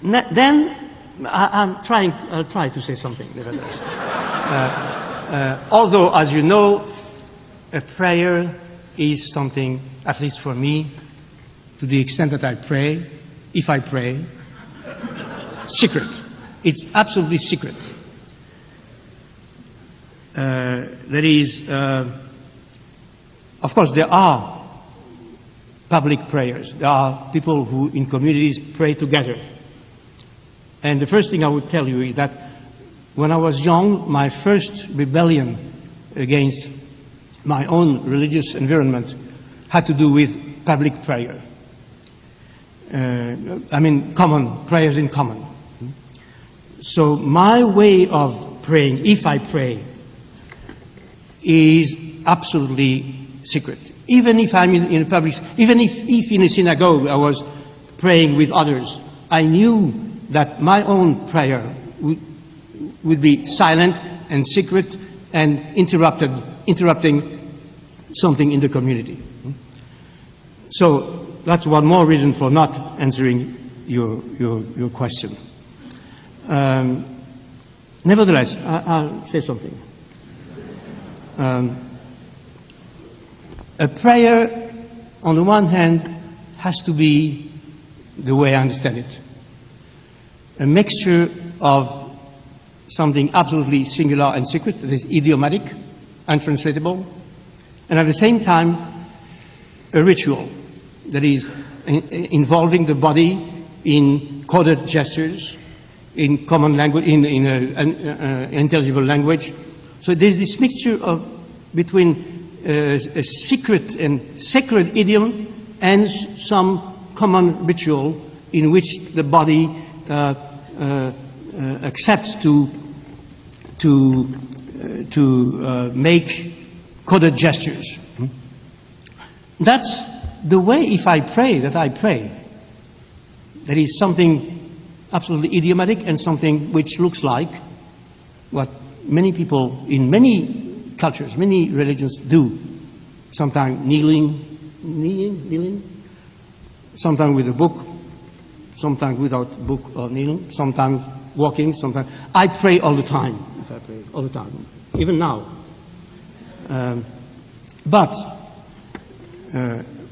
Then I'll try to say something, nevertheless. Although, as you know, a prayer is something, at least for me, to the extent that I pray, if I pray, secret. It's absolutely secret. There is, of course, there are public prayers. There are people who, in communities, pray together. And the first thing I would tell you is that when I was young, my first rebellion against my own religious environment had to do with public prayer. Common, prayers in common. So my way of praying, if I pray, is absolutely secret. Even if I'm in a public, even if in a synagogue I was praying with others, I knew that my own prayer would be silent and secret and interrupting something in the community. So that's one more reason for not answering your question. Nevertheless, I'll say something. A prayer, on the one hand, has to be, the way I understand it, a mixture of something absolutely singular and secret, that is idiomatic, untranslatable, and at the same time, a ritual that is involving the body in coded gestures, in common language, in intelligible language. So there's this mixture between a secret and sacred idiom and some common ritual in which the body accepts to make coded gestures. That's the way, if I pray, that I pray. There is something absolutely idiomatic and something which looks like what many people in many cultures, many religions do. Sometimes kneeling, sometimes with a book, sometimes without a book or kneeling, sometimes walking, sometimes. I pray all the time. If I pray all the time, even now. But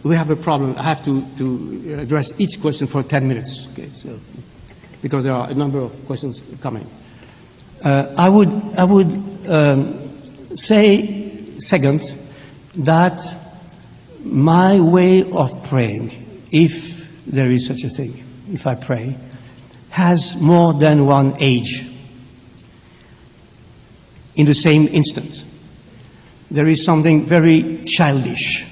we have a problem. I have to address each question for 10 minutes, okay, so, because there are a number of questions coming. I would say, second, that my way of praying, if there is such a thing, if I pray, has more than one age in the same instant. There is something very childish.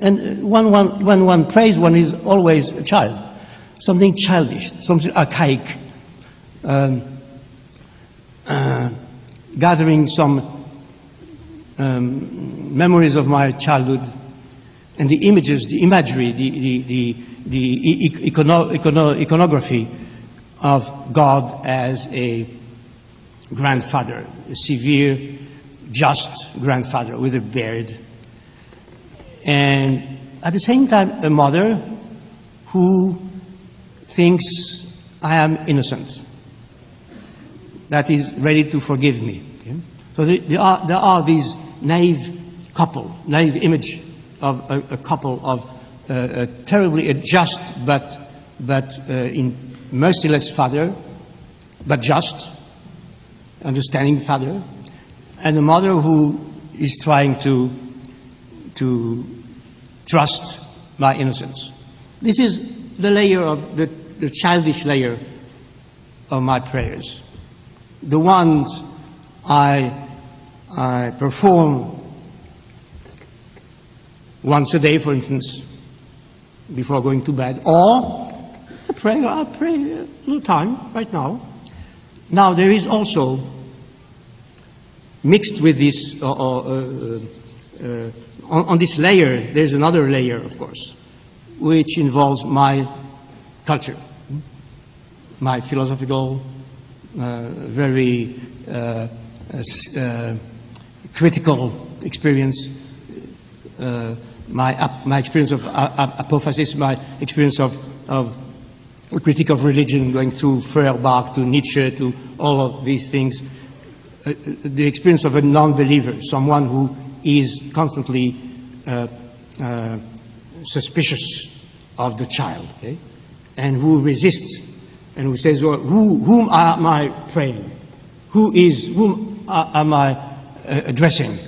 And when one prays, one is always a child. Something childish, something archaic, gathering some memories of my childhood, and the images, the imagery, the iconography of God as a grandfather, a severe, just grandfather with a beard, and at the same time a mother who thinks I am innocent, that is ready to forgive me. Okay? So there are these naive image of a couple of a terribly just but in merciless father, but just, understanding father, and a mother who is trying to trust my innocence. This is the layer of the childish layer of my prayers. The ones I perform once a day, for instance, before going to bed, or I pray a little time right now. Now there is also mixed with this, on this layer, there's another layer, of course, which involves my culture, my philosophical, very critical experience, my experience of apophasis, my experience of a critique of religion, going through Feuerbach to Nietzsche to all of these things, the experience of a non-believer, someone who is constantly suspicious of the child, okay? And who resists, and who says, well, whom am I praying? Whom am I addressing?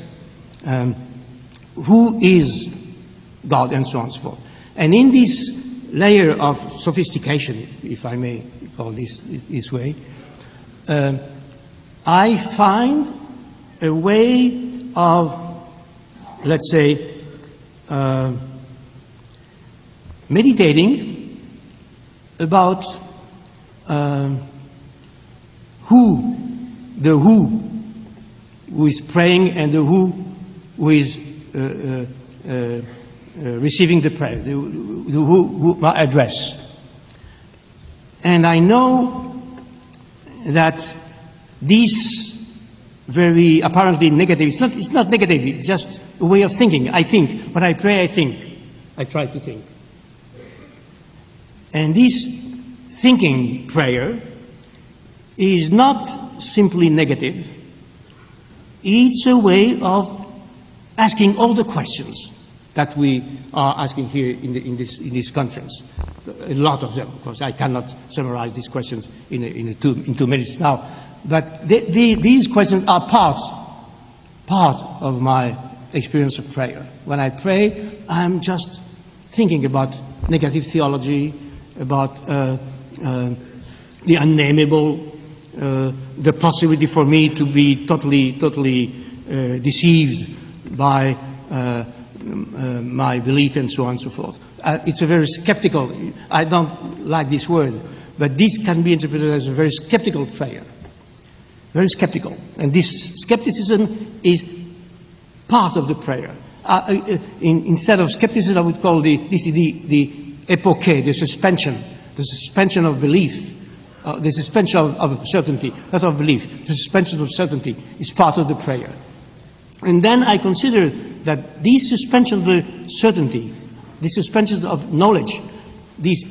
Who is God, and so on and so forth. And in this layer of sophistication, if I may call this way, I find a way of, let's say, meditating about the who is praying and the who is receiving the prayer, the who address. And I know that this very apparently negative, it's not negative, it's just a way of thinking. I think. When I pray, I think. I try to think. And this thinking prayer is not simply negative. It's a way of asking all the questions that we are asking here in this conference. A lot of them, of course. I cannot summarize these questions in 2 minutes now. But these questions are part of my experience of prayer. When I pray, I'm just thinking about negative theology, about the unnameable, the possibility for me to be totally deceived by my belief and so on and so forth. It's a very skeptical, I don't like this word, but this can be interpreted as a very skeptical prayer. Very skeptical. And this skepticism is part of the prayer. Instead of skepticism, I would call the epoché, the suspension of belief, the suspension of certainty, not of belief. The suspension of certainty is part of the prayer. And then I consider that this suspension of the certainty, this suspension of knowledge, this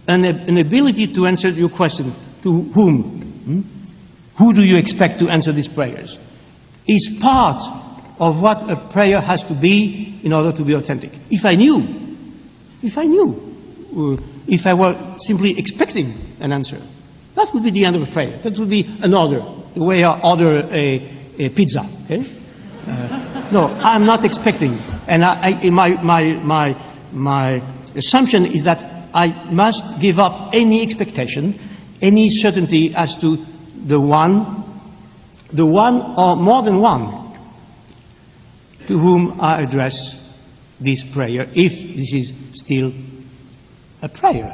an ability to answer your question, to whom? Who do you expect to answer these prayers? Is part of what a prayer has to be in order to be authentic. If I knew, if I were simply expecting an answer, that would be the end of a prayer. That would be an order, the way I order a pizza. Okay? No, I'm not expecting, and my assumption is that I must give up any expectation, any certainty as to the one or more than one to whom I address this prayer, if this is still a prayer.